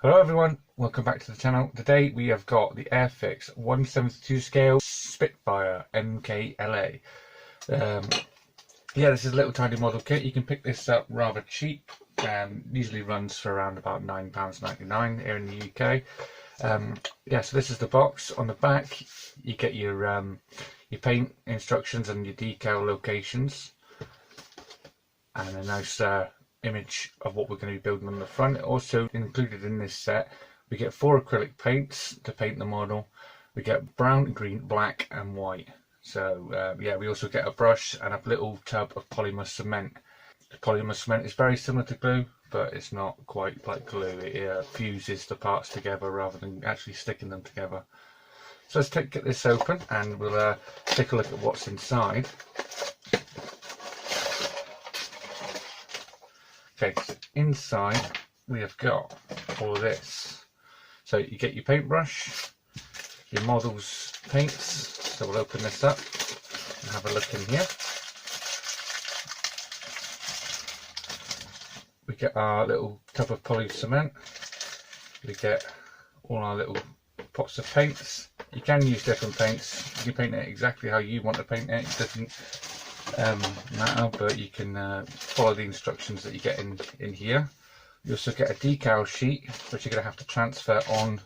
Hello everyone, welcome back to the channel. Today we have got the Airfix 1/72 scale Spitfire MK.LA. Yeah, this is a little tiny model kit. You can pick this up rather cheap. Usually runs for around about £9.99 here in the UK. Yeah, so this is the box. On the back you get your paint instructions and your decal locations, and a nice image of what we're going to be building on the front. Also included in this set, we get 4 acrylic paints to paint the model. We get brown, green, black and white. So yeah, we also get a brush and a little tub of polymer cement. The polymer cement is very similar to glue, but it's not quite like glue. It fuses the parts together rather than actually sticking them together. So let's get this open and we'll take a look at what's inside. Okay, so inside we have got all of this. So you get your paintbrush, your model's paints. So we'll open this up and have a look in here. We get our little tub of poly cement. We get all our little pots of paints. You can use different paints. You can paint it exactly how you want to paint it. It doesn't matter, but you can follow the instructions that you get in here. You also get a decal sheet, which you're going to have to transfer on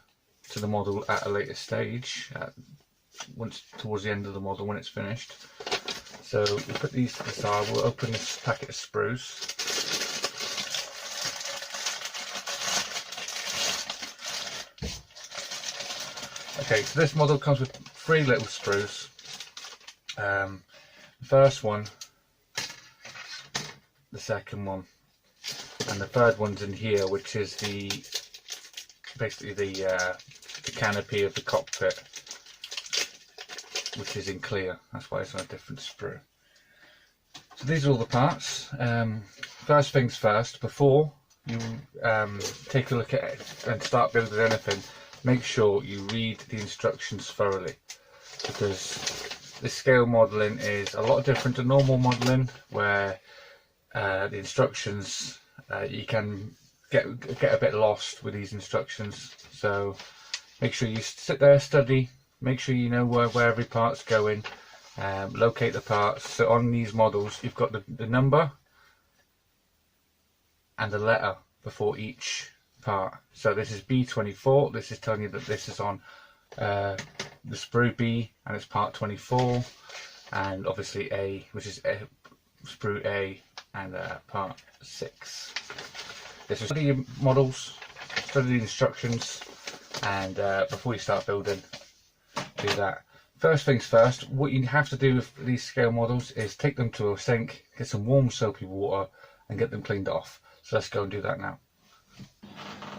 to the model at a later stage, once towards the end of the model when it's finished. So we'll put these to the side. We'll open this packet of sprues. Okay, so this model comes with 3 little sprues. The first one, the second one, and the third one's in here, which is basically the canopy of the cockpit, which is in clear. That's why it's on a different sprue. So these are all the parts. First things first, before you take a look at it and start building anything, make sure you read the instructions thoroughly, because this scale modelling is a lot different to normal modelling, where the instructions, you can get a bit lost with these instructions. So make sure you sit there, study, make sure you know where every part's going, locate the parts. So on these models you've got the number and the letter before each part. So this is B24, this is telling you that this is on the sprue B and it's part 24, and obviously A, which is sprue A, and part 6. This is study your models, study the instructions, and before you start building, do that. First things first, what you have to do with these scale models is take them to a sink, get some warm soapy water and get them cleaned off. So let's go and do that now.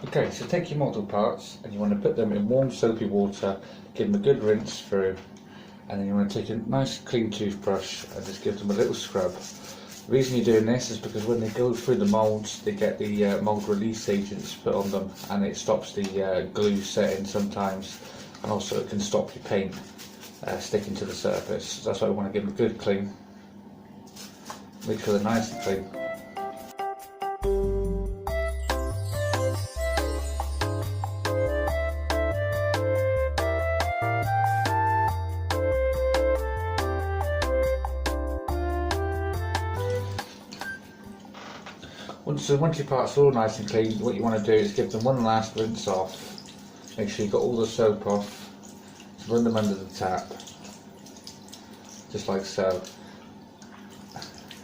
Okay, so take your model parts and you want to put them in warm soapy water, give them a good rinse through, and then you want to take a nice clean toothbrush and just give them a little scrub. The reason you're doing this is because when they go through the moulds, they get the mould release agents put on them, and it stops the glue setting sometimes, and also it can stop your paint sticking to the surface. So that's why we want to give them a good clean. Make sure they're nice and clean. So once your parts are all nice and clean, what you want to do is give them one last rinse off. Make sure you've got all the soap off. Run them under the tap, just like so.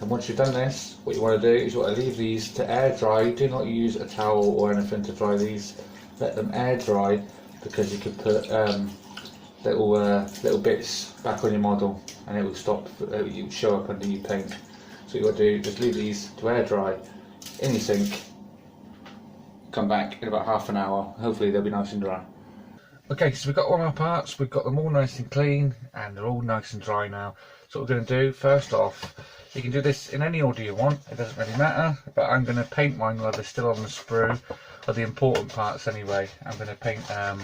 And once you've done this, what you want to do is you want to leave these to air dry. Do not use a towel or anything to dry these. Let them air dry, because you could put little bits back on your model and it will stop. It will show up under your paint. So what you want to do, just leave these to air dry in your sink. Come back in about half an hour. Hopefully they'll be nice and dry. Okay, so we've got all our parts, we've got them all nice and clean, and they're all nice and dry now. So what we're going to do, first off, you can do this in any order you want, it doesn't really matter, but I'm going to paint mine while they're still on the sprue, or the important parts anyway. I'm going to paint the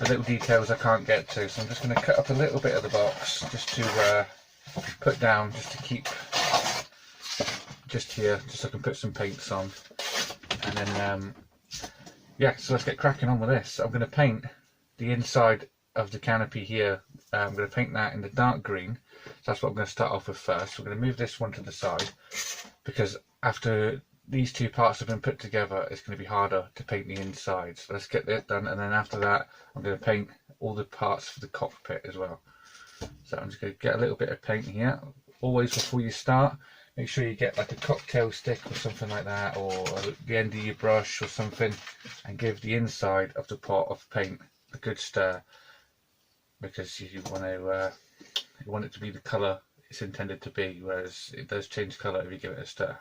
little details I can't get to, so I'm just going to cut up a little bit of the box, just to put down, just to keep just here, just so I can put some paints on. And then yeah, so let's get cracking on with this. I'm going to paint the inside of the canopy here. I'm going to paint that in the dark green. So that's what I'm going to start off with first. We're going to move this one to the side because after these two parts have been put together, it's going to be harder to paint the inside. So let's get that done, and then after that, I'm going to paint all the parts for the cockpit as well. So I'm just going to get a little bit of paint here. Always before you start, make sure you get like a cocktail stick or something like that, or the end of your brush or something, and give the inside of the pot of paint a good stir, because you want it to be the colour it's intended to be, whereas it does change colour if you give it a stir.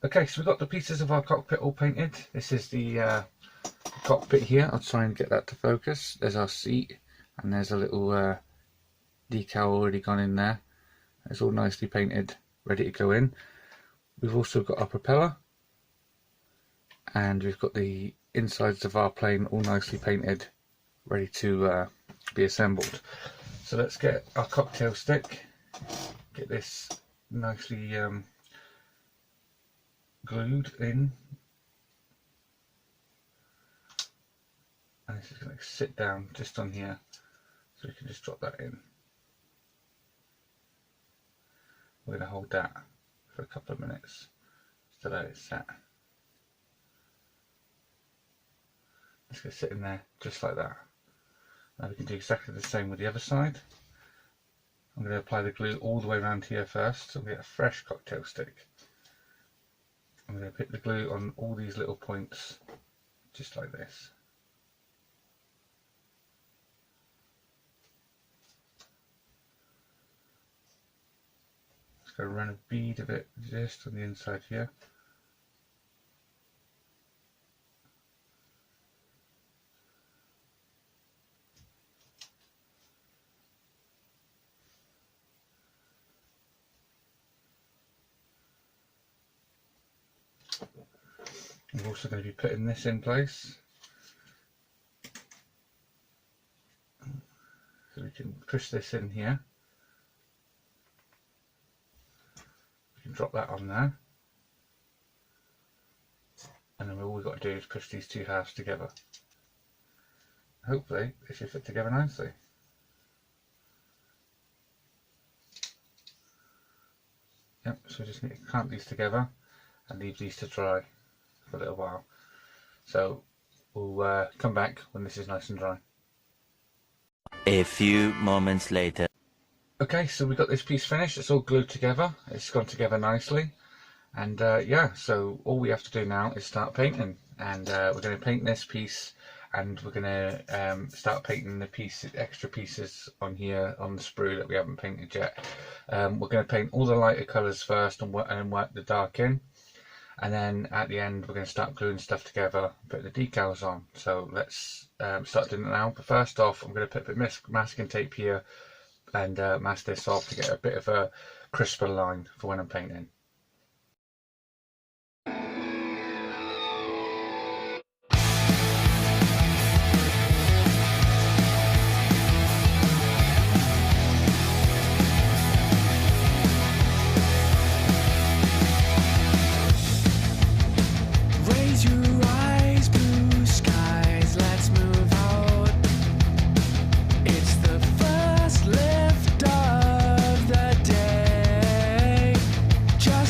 Okay, so we've got the pieces of our cockpit all painted. This is the cockpit here. I'll try and get that to focus. There's our seat, and there's a little decal already gone in there. It's all nicely painted, ready to go in. We've also got our propeller, and we've got the insides of our plane all nicely painted, ready to be assembled. So let's get our cocktail stick, get this nicely glued in, and this is going to sit down just on here, so we can just drop that in. We're going to hold that for a couple of minutes just to let it set. It's going to sit in there just like that. Now we can do exactly the same with the other side. I'm going to apply the glue all the way around here first, so we get a fresh cocktail stick. I'm going to put the glue on all these little points just like this. Just going to run a bead of it just on the inside here. I'm also going to be putting this in place, so we can push this in here. We can drop that on there, and then all we've got to do is push these two halves together. Hopefully they should fit together nicely. Yep, so we just need to clamp these together and leave these to dry for a little while. So we'll come back when this is nice and dry. A few moments later. Okay, so we got this piece finished. It's all glued together. It's gone together nicely. And yeah, so all we have to do now is start painting. And we're going to paint this piece, and we're going to start painting the extra pieces on here on the sprue that we haven't painted yet. We're going to paint all the lighter colours first and then work the dark in. And then at the end we're going to start gluing stuff together, put the decals on. So let's start doing it now. But first off, I'm going to put a bit of masking tape here and mask this off to get a bit of a crisper line for when I'm painting. Just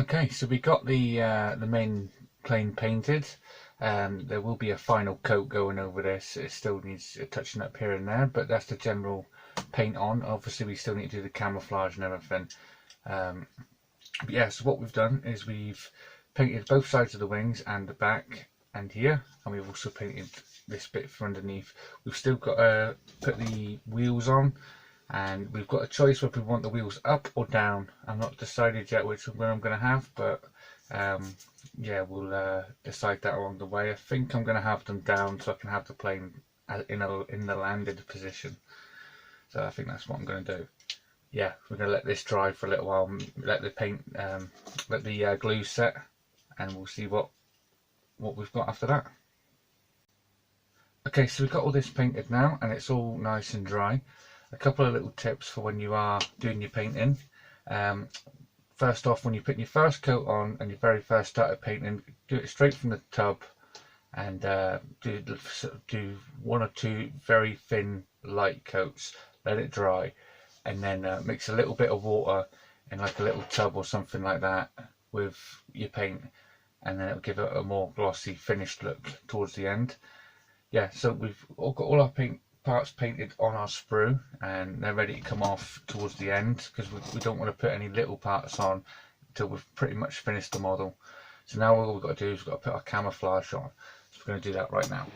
Okay, so we got the main plane painted. There will be a final coat going over this. It still needs touching up here and there, but that's the general paint on. Obviously we still need to do the camouflage and everything. But yeah, so what we've done is we've painted both sides of the wings and the back and here, and we've also painted this bit for underneath. We've still got to put the wheels on, and we've got a choice whether we want the wheels up or down. I'm not decided yet which one I'm going to have, but yeah, we'll decide that along the way. I think I'm going to have them down so I can have the plane in the landed position. So I think that's what I'm going to do. Yeah, we're going to let this dry for a little while, let the paint, let the glue set, and we'll see what we've got after that. Okay, so we've got all this painted now, and it's all nice and dry. A couple of little tips for when you are doing your painting. First off, when you're putting your first coat on and your very first start of painting, do it straight from the tub, and do one or two very thin light coats. Let it dry, and then mix a little bit of water in like a little tub or something like that with your paint, and then it'll give it a more glossy finished look towards the end. Yeah, so we've all got all our paint parts painted on our sprue, and they're ready to come off towards the end, because we don't want to put any little parts on until we've pretty much finished the model. So now all we've got to do is we've got to put our camouflage on. So we're going to do that right now.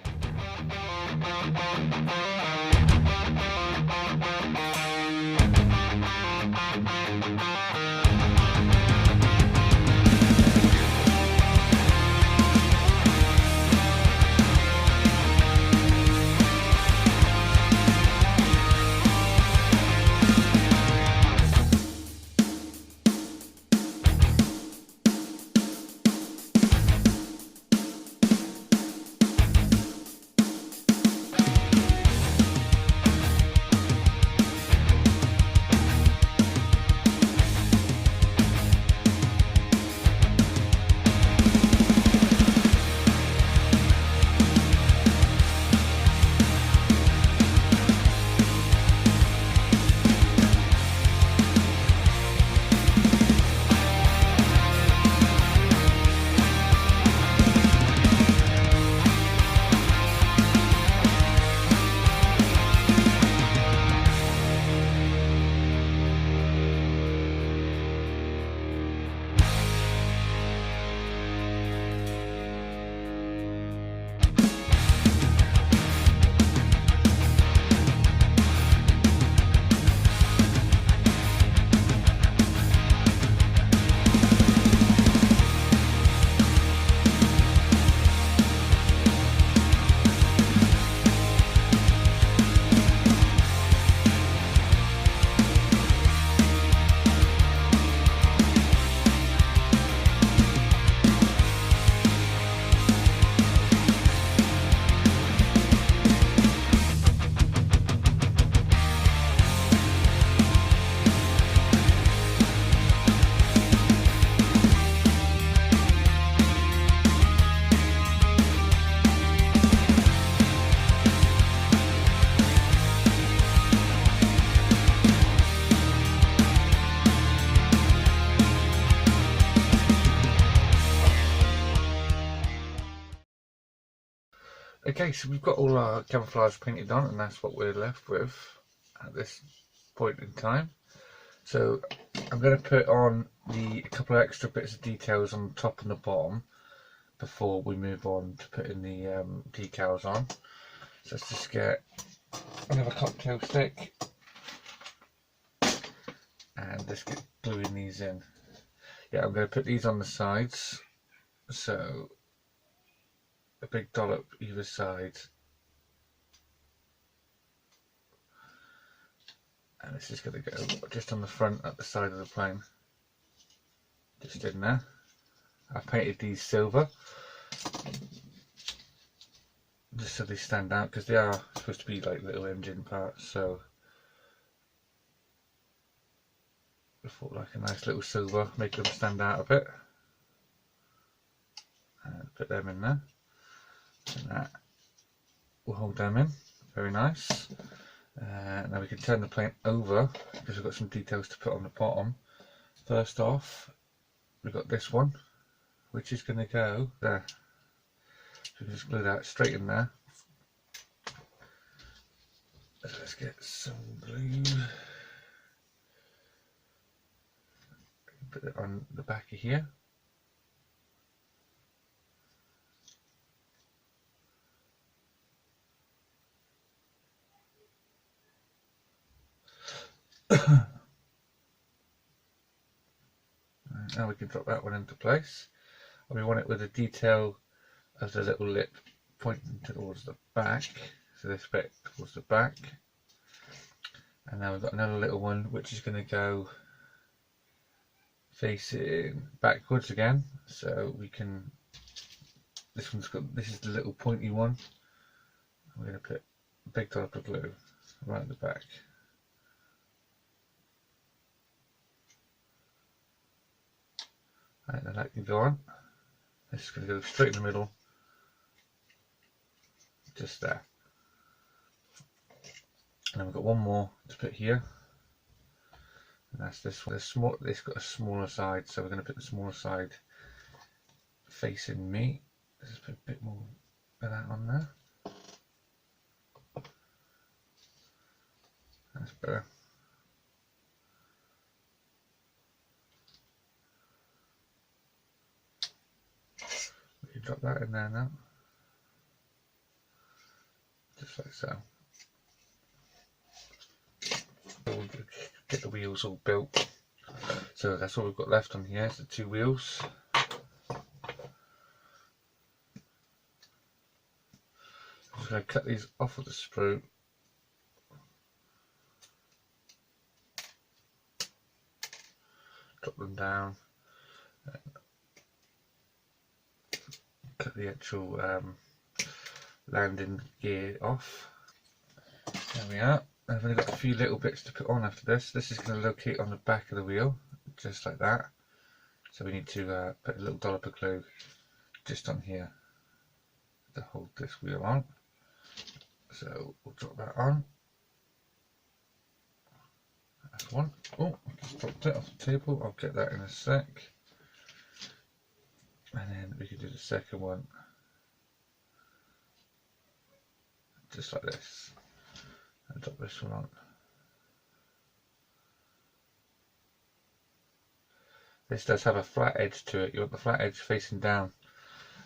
Okay, so we've got all our camouflage painted on, and that's what we're left with at this point in time. So I'm going to put on a couple of extra bits of details on the top and the bottom before we move on to putting the decals on. So let's just get another cocktail stick and let's get gluing these in. Yeah, I'm going to put these on the sides, so a big dollop either side, and this is going to go just on the front at the side of the plane, just in there. I've painted these silver just so they stand out, because they are supposed to be like little engine parts, so I thought like a nice little silver, make them stand out a bit, and put them in there. And that will hold them in, very nice. Now we can turn the plane over, because we've got some details to put on the bottom. First off, we've got this one, which is going to go there. So we can just glue that straight in there. So let's get some glue. Put it on the back of here. Now we can drop that one into place. And we want it with the detail of the little lip pointing towards the back. So this bit towards the back. And now we've got another little one which is going to go facing backwards again. So we can, this is the little pointy one. We're going to put a big dollop of glue right at the back. Right, then that can go on. This is going to go straight in the middle, just there. And then we've got one more to put here, and that's this one. This got a smaller side, so we're going to put the smaller side facing me. Let's just put a bit more of that on there. That's better. We can drop that in there now, just like so. We'll get the wheels all built. So that's all we've got left on here, is the two wheels. I'm just going to cut these off with the sprue. Drop them down. Cut the actual landing gear off. There we are. I've only got a few little bits to put on after this. This is going to locate on the back of the wheel, just like that. So we need to put a little dollop of glue just on here to hold this wheel on. So we'll drop that on. That's one. Oh, I just dropped it off the table. I'll get that in a sec. And then we can do the second one. Just like this. And drop this one on. This does have a flat edge to it. You want the flat edge facing down.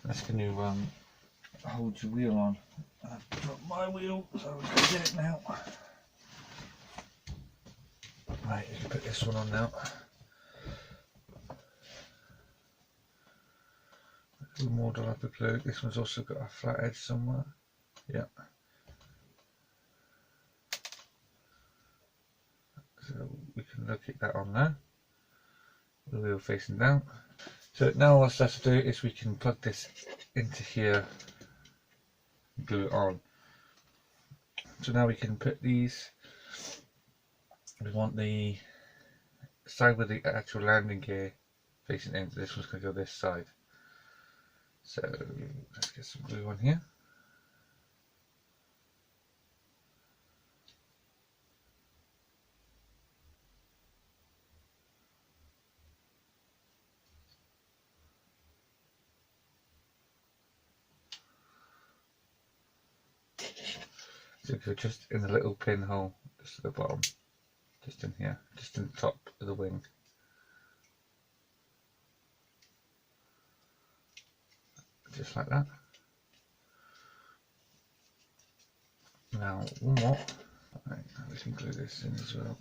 That's going to hold your wheel on. I've dropped my wheel, so I'm going to get it now. Right, you can put this one on now. A little more dollop of glue. This one's also got a flat edge somewhere. Yeah. So we can locate that on there. The wheel facing down. So now all that's left to do is we can plug this into here and glue it on. So now we can put these, we want the side with the actual landing gear facing in. This one's going to go this side. So let's get some glue on here. So go just in the little pinhole, just at the bottom, just in here, just in the top of the wing. Just like that. Now one more. Right, we can glue this in as well.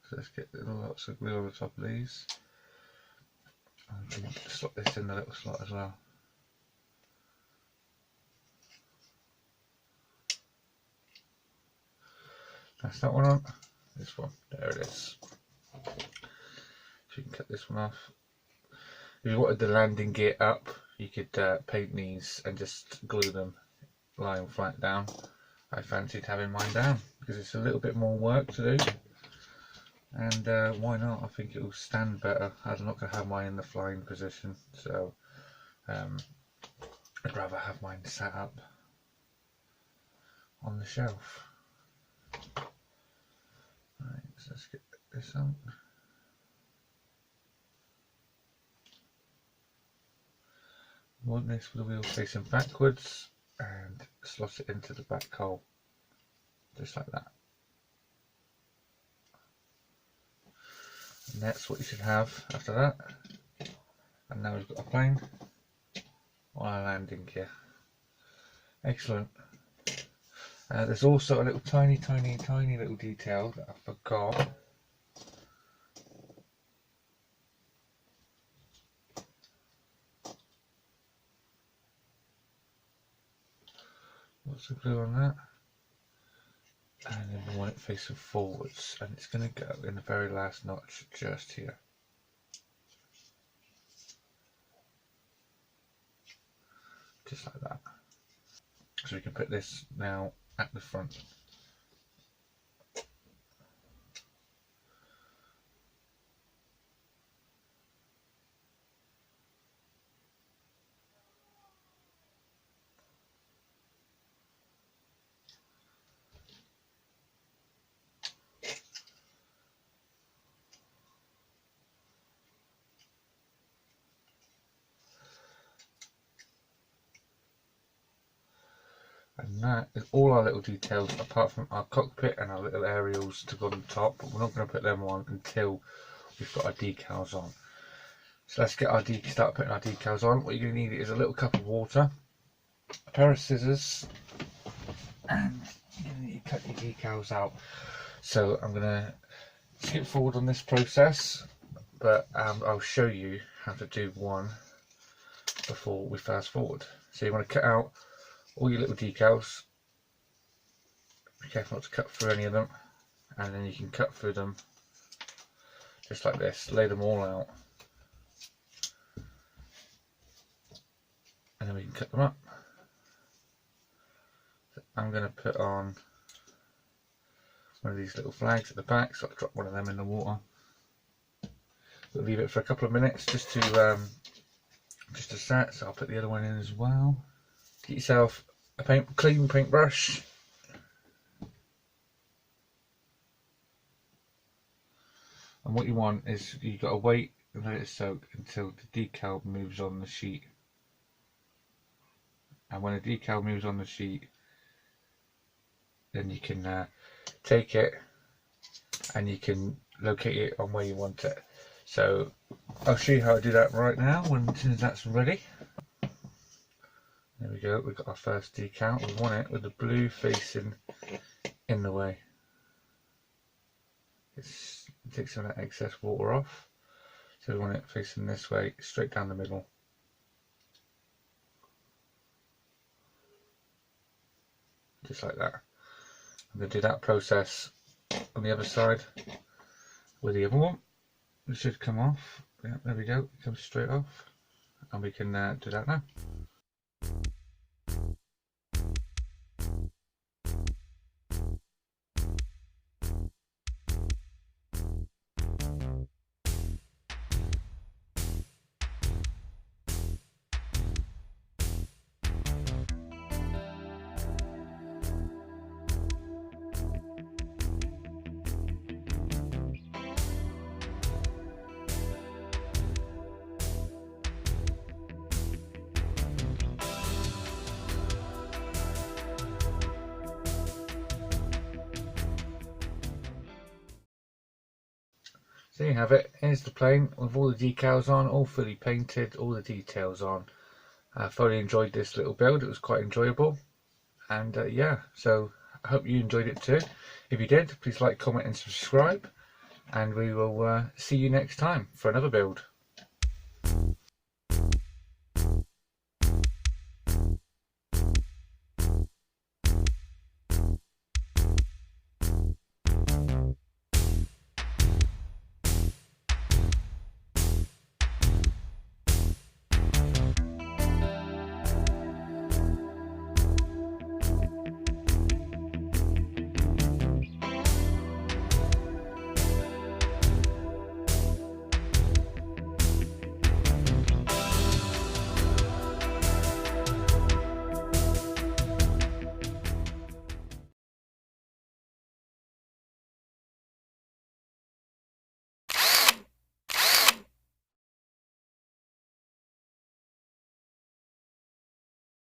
So let's get lots of glue on the top of these. And we can slot this in the little slot as well. That's that one on. This one, there it is. So you can cut this one off. If you wanted the landing gear up, you could paint these and just glue them lying flat down. I fancied having mine down because it's a little bit more work to do. And why not? I think it will stand better. I'm not going to have mine in the flying position, so I'd rather have mine sat up on the shelf. Right, so let's get this on. want this with the wheel facing backwards and slot it into the back hole, just like that. And that's what you should have after that. And now we've got a plane on our landing gear. Excellent. There's also a little tiny little detail that I forgot. What's the glue on that? And then we want it facing forwards, and it's going to go in the very last notch just here. Just like that. So we can put this now at the front. And that is all our little details, apart from our cockpit and our little aerials to go on the top, but we're not going to put them on until we've got our decals on. So let's get our start putting our decals on. What you're going to need is a little cup of water, a pair of scissors, and you're going to need to cut your decals out. So I'm going to skip forward on this process, but I'll show you how to do one before we fast forward. So you want to cut out all your little decals. Be careful not to cut through any of them, and then you can cut through them just like this, lay them all out, and then we can cut them up. So I'm going to put on one of these little flags at the back, so I'll drop one of them in the water. We'll leave it for a couple of minutes just to set, so I'll put the other one in as well. Get yourself a clean paintbrush, and what you want is you've got to wait and let it soak until the decal moves on the sheet. And when the decal moves on the sheet, then you can take it and you can locate it on where you want it. So I'll show you how to do that right now as soon as that's ready. There we go, we've got our first decal. We want it with the blue facing in the way. It takes some of that excess water off. So we want it facing this way, straight down the middle. Just like that. I'm going to do that process on the other side with the other one. It should come off. Yeah, there we go, it comes straight off. And we can do that now. There you have it. Here's the plane with all the decals on, all fully painted, all the details on. I thoroughly enjoyed this little build. It was quite enjoyable, and yeah, so I hope you enjoyed it too. If you did, please like, comment and subscribe, and we will see you next time for another build.